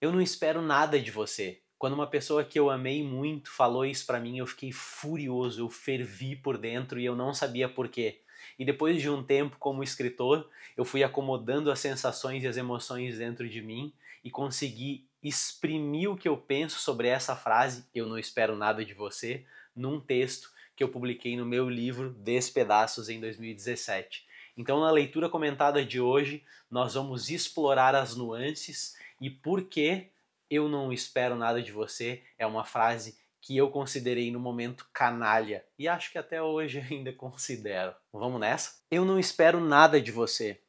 Eu não espero nada de você. Quando uma pessoa que eu amei muito falou isso pra mim, eu fiquei furioso, eu fervi por dentro e eu não sabia por quê. E depois de um tempo como escritor, eu fui acomodando as sensações e as emoções dentro de mim e consegui exprimir o que eu penso sobre essa frase, eu não espero nada de você, num texto que eu publiquei no meu livro Despedaços em 2017. Então, na leitura comentada de hoje, nós vamos explorar as nuances e por que eu não espero nada de você é uma frase que eu considerei no momento canalha e acho que até hoje ainda considero. Vamos nessa? Eu não espero nada de você.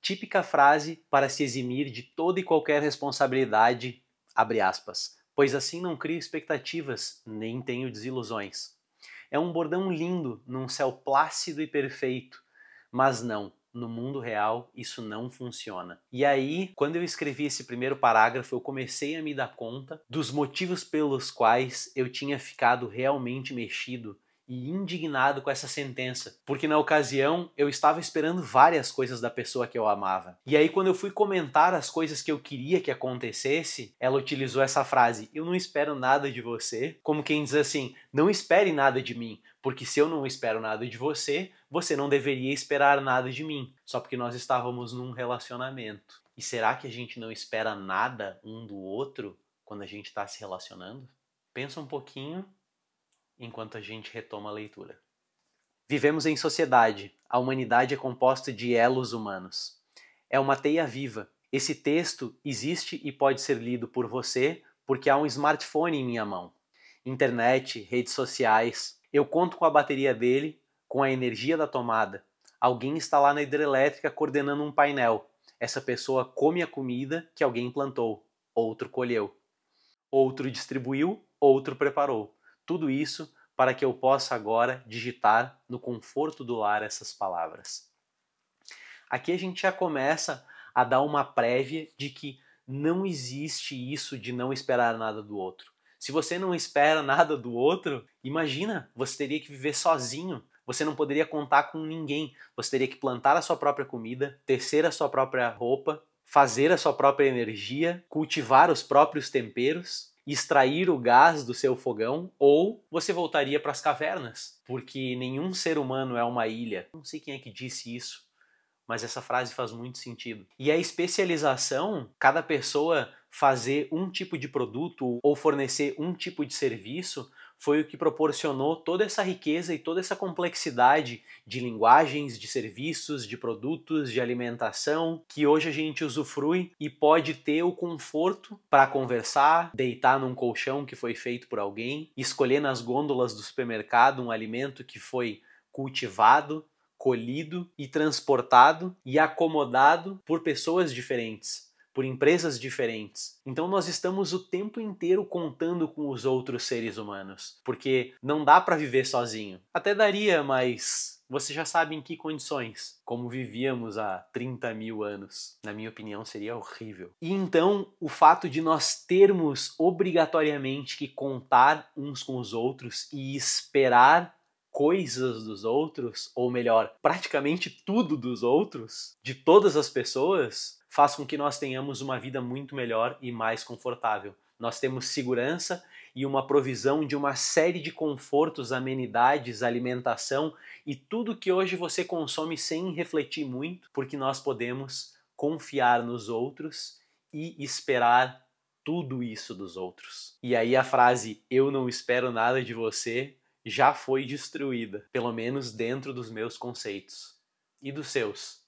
Típica frase para se eximir de toda e qualquer responsabilidade, abre aspas, pois assim não crio expectativas, nem tenho desilusões. É um bordão lindo num céu plácido e perfeito, mas não, no mundo real isso não funciona. E aí, quando eu escrevi esse primeiro parágrafo, eu comecei a me dar conta dos motivos pelos quais eu tinha ficado realmente mexido e indignado com essa sentença, porque na ocasião eu estava esperando várias coisas da pessoa que eu amava. E aí quando eu fui comentar as coisas que eu queria que acontecesse, ela utilizou essa frase: "Eu não espero nada de você", como quem diz assim: "Não espere nada de mim, porque se eu não espero nada de você, você não deveria esperar nada de mim", só porque nós estávamos num relacionamento. E será que a gente não espera nada um do outro quando a gente está se relacionando? Pensa um pouquinho enquanto a gente retoma a leitura. Vivemos em sociedade. A humanidade é composta de elos humanos. É uma teia viva. Esse texto existe e pode ser lido por você porque há um smartphone em minha mão. Internet, redes sociais. Eu conto com a bateria dele, com a energia da tomada. Alguém está lá na hidrelétrica coordenando um painel. Essa pessoa come a comida que alguém plantou. Outro colheu. Outro distribuiu, outro preparou. Tudo isso para que eu possa agora digitar no conforto do lar essas palavras. Aqui a gente já começa a dar uma prévia de que não existe isso de não esperar nada do outro. Se você não espera nada do outro, imagina, você teria que viver sozinho. Você não poderia contar com ninguém. Você teria que plantar a sua própria comida, tecer a sua própria roupa, fazer a sua própria energia, cultivar os próprios temperos, extrair o gás do seu fogão, ou você voltaria para as cavernas, porque nenhum ser humano é uma ilha. Não sei quem é que disse isso, mas essa frase faz muito sentido. E a especialização, cada pessoa fazer um tipo de produto ou fornecer um tipo de serviço, foi o que proporcionou toda essa riqueza e toda essa complexidade de linguagens, de serviços, de produtos, de alimentação, que hoje a gente usufrui e pode ter o conforto para conversar, deitar num colchão que foi feito por alguém, escolher nas gôndolas do supermercado um alimento que foi cultivado, colhido e transportado e acomodado por pessoas diferentes, por empresas diferentes. Então nós estamos o tempo inteiro contando com os outros seres humanos, porque não dá para viver sozinho. Até daria, mas você já sabe em que condições, como vivíamos há 30 mil anos. Na minha opinião, seria horrível. E então, o fato de nós termos obrigatoriamente que contar uns com os outros e esperar coisas dos outros, ou melhor, praticamente tudo dos outros, de todas as pessoas, faz com que nós tenhamos uma vida muito melhor e mais confortável. Nós temos segurança e uma provisão de uma série de confortos, amenidades, alimentação e tudo que hoje você consome sem refletir muito, porque nós podemos confiar nos outros e esperar tudo isso dos outros. E aí a frase "eu não espero nada de você" já foi destruída, pelo menos dentro dos meus conceitos. E dos seus?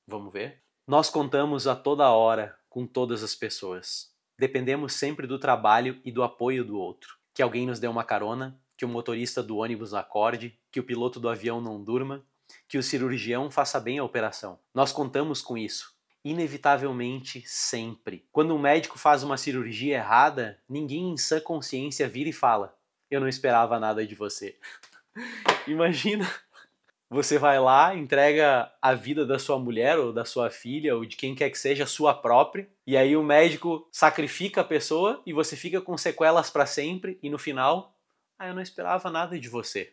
Vamos ver? Nós contamos a toda hora com todas as pessoas. Dependemos sempre do trabalho e do apoio do outro. Que alguém nos dê uma carona, que o motorista do ônibus acorde, que o piloto do avião não durma, que o cirurgião faça bem a operação. Nós contamos com isso. Inevitavelmente, sempre. Quando um médico faz uma cirurgia errada, ninguém em sã consciência vira e fala: "Eu não esperava nada de você". Imagina, você vai lá, entrega a vida da sua mulher ou da sua filha ou de quem quer que seja, sua própria, e aí o médico sacrifica a pessoa e você fica com sequelas para sempre e no final, eu não esperava nada de você.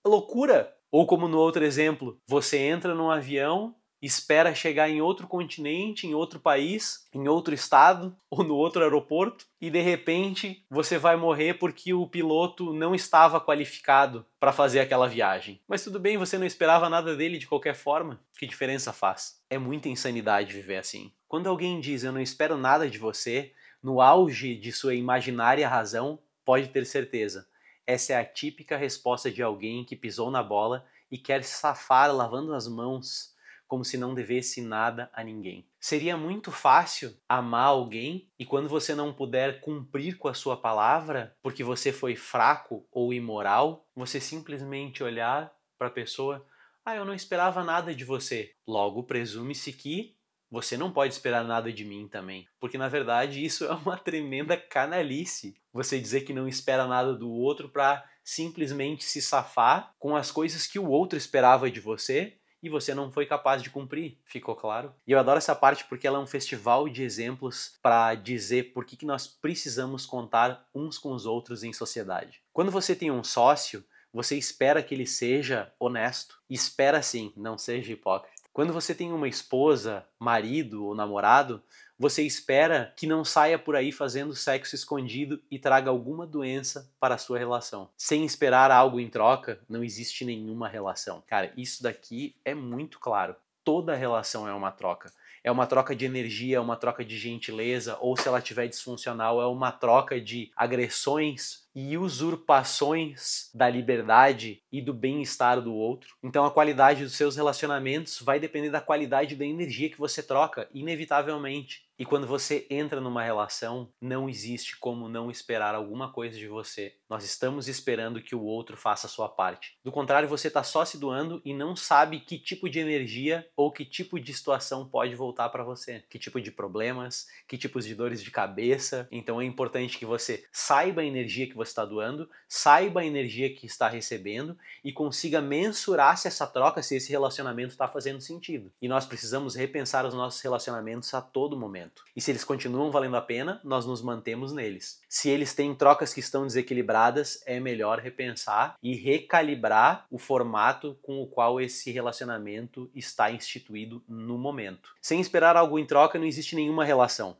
Loucura! Ou como no outro exemplo, você entra num avião espera chegar em outro continente, em outro país, em outro estado ou no outro aeroporto e de repente você vai morrer porque o piloto não estava qualificado para fazer aquela viagem. Mas tudo bem, você não esperava nada dele de qualquer forma. Que diferença faz? É muita insanidade viver assim. Quando alguém diz eu não espero nada de você, no auge de sua imaginária razão, pode ter certeza. Essa é a típica resposta de alguém que pisou na bola e quer se safar lavando as mãos como se não devesse nada a ninguém. Seria muito fácil amar alguém e quando você não puder cumprir com a sua palavra, porque você foi fraco ou imoral, você simplesmente olhar para a pessoa, eu não esperava nada de você. Logo, presume-se que você não pode esperar nada de mim também. Porque na verdade isso é uma tremenda canalice. Você dizer que não espera nada do outro para simplesmente se safar com as coisas que o outro esperava de você e você não foi capaz de cumprir, ficou claro? E eu adoro essa parte porque ela é um festival de exemplos para dizer por que nós precisamos contar uns com os outros em sociedade. Quando você tem um sócio, você espera que ele seja honesto. Espera sim, não seja hipócrita. Quando você tem uma esposa, marido ou namorado, você espera que não saia por aí fazendo sexo escondido e traga alguma doença para a sua relação. Sem esperar algo em troca, não existe nenhuma relação. Cara, isso daqui é muito claro. Toda relação é uma troca. É uma troca de energia, é uma troca de gentileza, ou se ela estiver disfuncional, é uma troca de agressões e usurpações da liberdade e do bem-estar do outro. Então a qualidade dos seus relacionamentos vai depender da qualidade da energia que você troca, inevitavelmente. E quando você entra numa relação, não existe como não esperar alguma coisa de você. Nós estamos esperando que o outro faça a sua parte. Do contrário, você está só se doando e não sabe que tipo de energia ou que tipo de situação pode voltar para você. Que tipo de problemas, que tipos de dores de cabeça. Então é importante que você saiba a energia que você está doando, saiba a energia que está recebendo e consiga mensurar se essa troca, se esse relacionamento está fazendo sentido. E nós precisamos repensar os nossos relacionamentos a todo momento. E se eles continuam valendo a pena, nós nos mantemos neles. Se eles têm trocas que estão desequilibradas, é melhor repensar e recalibrar o formato com o qual esse relacionamento está instituído no momento. Sem esperar algo em troca, não existe nenhuma relação.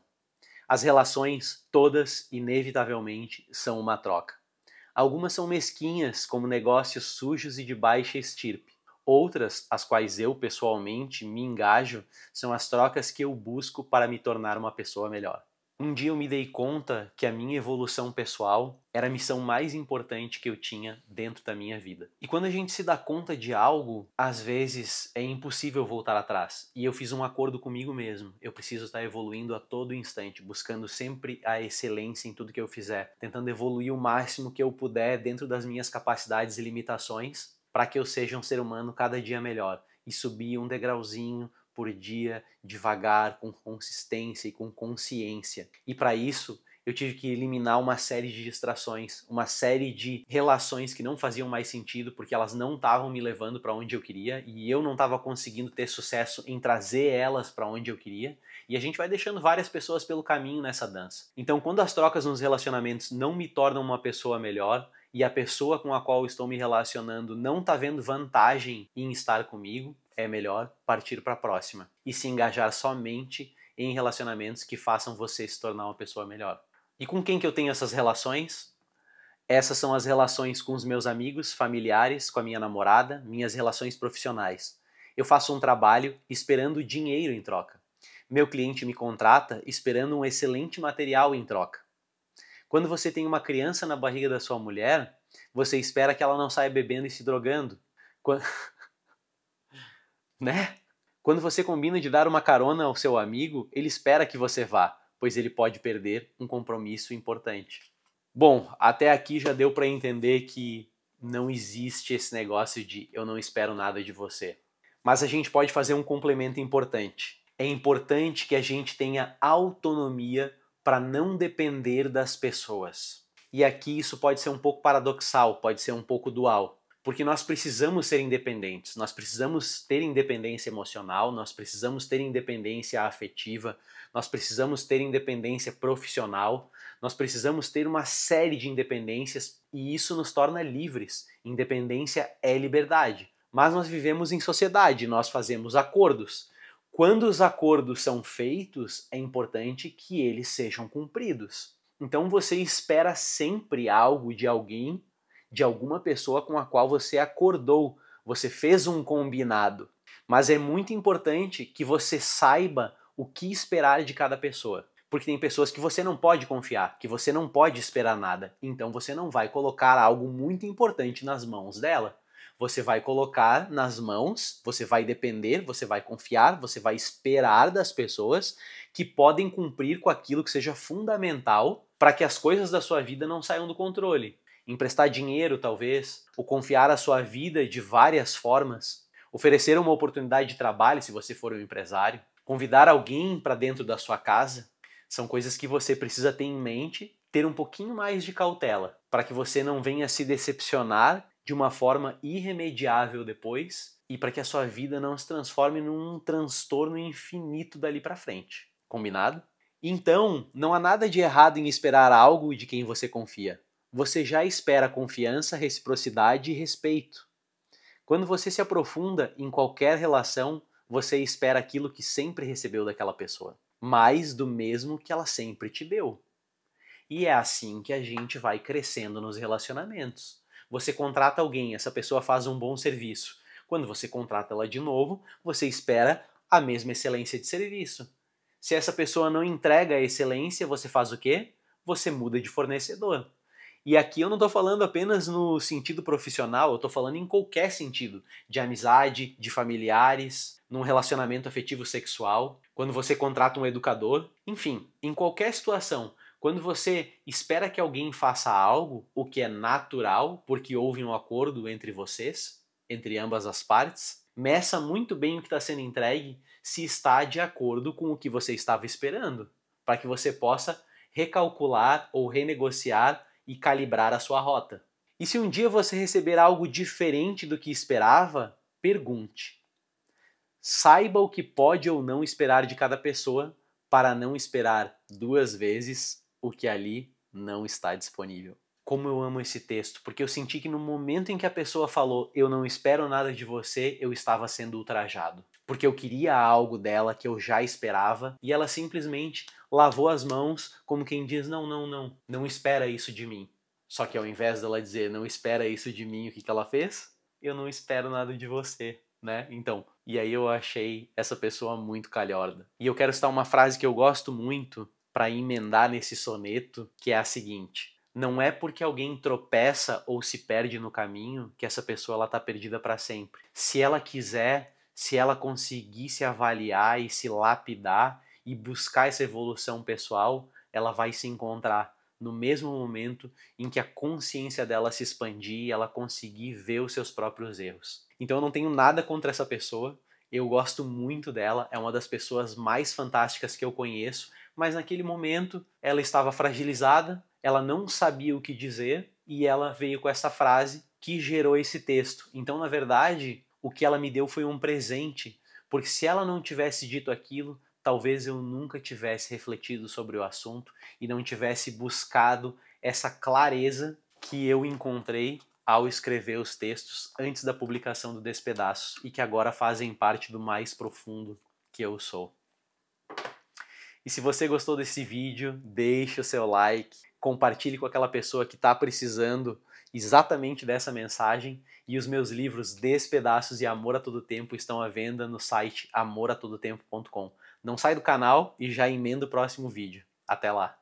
As relações, todas, inevitavelmente, são uma troca. Algumas são mesquinhas, como negócios sujos e de baixa estirpe. Outras, as quais eu pessoalmente me engajo, são as trocas que eu busco para me tornar uma pessoa melhor. Um dia eu me dei conta que a minha evolução pessoal era a missão mais importante que eu tinha dentro da minha vida. E quando a gente se dá conta de algo, às vezes é impossível voltar atrás. E eu fiz um acordo comigo mesmo. Eu preciso estar evoluindo a todo instante, buscando sempre a excelência em tudo que eu fizer, tentando evoluir o máximo que eu puder dentro das minhas capacidades e limitações, para que eu seja um ser humano cada dia melhor e subir um degrauzinho por dia, devagar, com consistência e com consciência. E para isso, eu tive que eliminar uma série de distrações, uma série de relações que não faziam mais sentido porque elas não estavam me levando para onde eu queria e eu não estava conseguindo ter sucesso em trazer elas para onde eu queria. E a gente vai deixando várias pessoas pelo caminho nessa dança. Então, quando as trocas nos relacionamentos não me tornam uma pessoa melhor, e a pessoa com a qual estou me relacionando não está vendo vantagem em estar comigo, é melhor partir para a próxima e se engajar somente em relacionamentos que façam você se tornar uma pessoa melhor. E com quem que eu tenho essas relações? Essas são as relações com os meus amigos, familiares, com a minha namorada, minhas relações profissionais. Eu faço um trabalho esperando dinheiro em troca. Meu cliente me contrata esperando um excelente material em troca. Quando você tem uma criança na barriga da sua mulher, você espera que ela não saia bebendo e se drogando. Né? Quando você combina de dar uma carona ao seu amigo, ele espera que você vá, pois ele pode perder um compromisso importante. Bom, até aqui já deu para entender que não existe esse negócio de eu não espero nada de você. Mas a gente pode fazer um complemento importante. É importante que a gente tenha autonomia para não depender das pessoas. E aqui isso pode ser um pouco paradoxal, pode ser um pouco dual. Porque nós precisamos ser independentes, nós precisamos ter independência emocional, nós precisamos ter independência afetiva, nós precisamos ter independência profissional, nós precisamos ter uma série de independências e isso nos torna livres. Independência é liberdade, Mas nós vivemos em sociedade, nós fazemos acordos. Quando os acordos são feitos, é importante que eles sejam cumpridos. Então você espera sempre algo de alguém, de alguma pessoa com a qual você acordou, você fez um combinado. Mas é muito importante que você saiba o que esperar de cada pessoa. Porque tem pessoas que você não pode confiar, que você não pode esperar nada. Então você não vai colocar algo muito importante nas mãos dela. Você vai colocar nas mãos, você vai depender, você vai confiar, você vai esperar das pessoas que podem cumprir com aquilo que seja fundamental para que as coisas da sua vida não saiam do controle. Emprestar dinheiro, talvez, ou confiar a sua vida de várias formas. Oferecer uma oportunidade de trabalho, se você for um empresário. Convidar alguém para dentro da sua casa. São coisas que você precisa ter em mente, ter um pouquinho mais de cautela, para que você não venha se decepcionar de uma forma irremediável depois e para que a sua vida não se transforme num transtorno infinito dali para frente. Combinado? Então, não há nada de errado em esperar algo de quem você confia. Você já espera confiança, reciprocidade e respeito. Quando você se aprofunda em qualquer relação, você espera aquilo que sempre recebeu daquela pessoa, mais do mesmo que ela sempre te deu. E é assim que a gente vai crescendo nos relacionamentos. Você contrata alguém, essa pessoa faz um bom serviço. Quando você contrata ela de novo, você espera a mesma excelência de serviço. Se essa pessoa não entrega a excelência, você faz o quê? Você muda de fornecedor. E aqui eu não estou falando apenas no sentido profissional, eu estou falando em qualquer sentido, de amizade, de familiares, num relacionamento afetivo sexual, quando você contrata um educador, enfim, em qualquer situação. Quando você espera que alguém faça algo, o que é natural, porque houve um acordo entre vocês, entre ambas as partes, meça muito bem o que está sendo entregue se está de acordo com o que você estava esperando, para que você possa recalcular ou renegociar e calibrar a sua rota. E se um dia você receber algo diferente do que esperava, pergunte. Saiba o que pode ou não esperar de cada pessoa para não esperar duas vezes o que ali não está disponível. Como eu amo esse texto, porque eu senti que no momento em que a pessoa falou eu não espero nada de você, eu estava sendo ultrajado. Porque eu queria algo dela que eu já esperava e ela simplesmente lavou as mãos como quem diz não espera isso de mim. Só que ao invés dela dizer não espera isso de mim, o que ela fez? Eu não espero nada de você, né? Então, e aí eu achei essa pessoa muito calhorda. E eu quero citar uma frase que eu gosto muito para emendar nesse soneto, que é a seguinte: não é porque alguém tropeça ou se perde no caminho que essa pessoa está perdida para sempre. Se ela quiser, se ela conseguir se avaliar e se lapidar e buscar essa evolução pessoal, ela vai se encontrar no mesmo momento em que a consciência dela se expandir e ela conseguir ver os seus próprios erros. Então eu não tenho nada contra essa pessoa, eu gosto muito dela, é uma das pessoas mais fantásticas que eu conheço, mas naquele momento ela estava fragilizada, ela não sabia o que dizer e ela veio com essa frase que gerou esse texto. Então, na verdade, o que ela me deu foi um presente, porque se ela não tivesse dito aquilo, talvez eu nunca tivesse refletido sobre o assunto e não tivesse buscado essa clareza que eu encontrei ao escrever os textos antes da publicação do Despedaços e que agora fazem parte do mais profundo que eu sou. E se você gostou desse vídeo, deixe o seu like, compartilhe com aquela pessoa que está precisando exatamente dessa mensagem. E os meus livros Despedaços e Amor a Todo Tempo estão à venda no site amoratodotempo.com. Não sai do canal e já emenda o próximo vídeo. Até lá!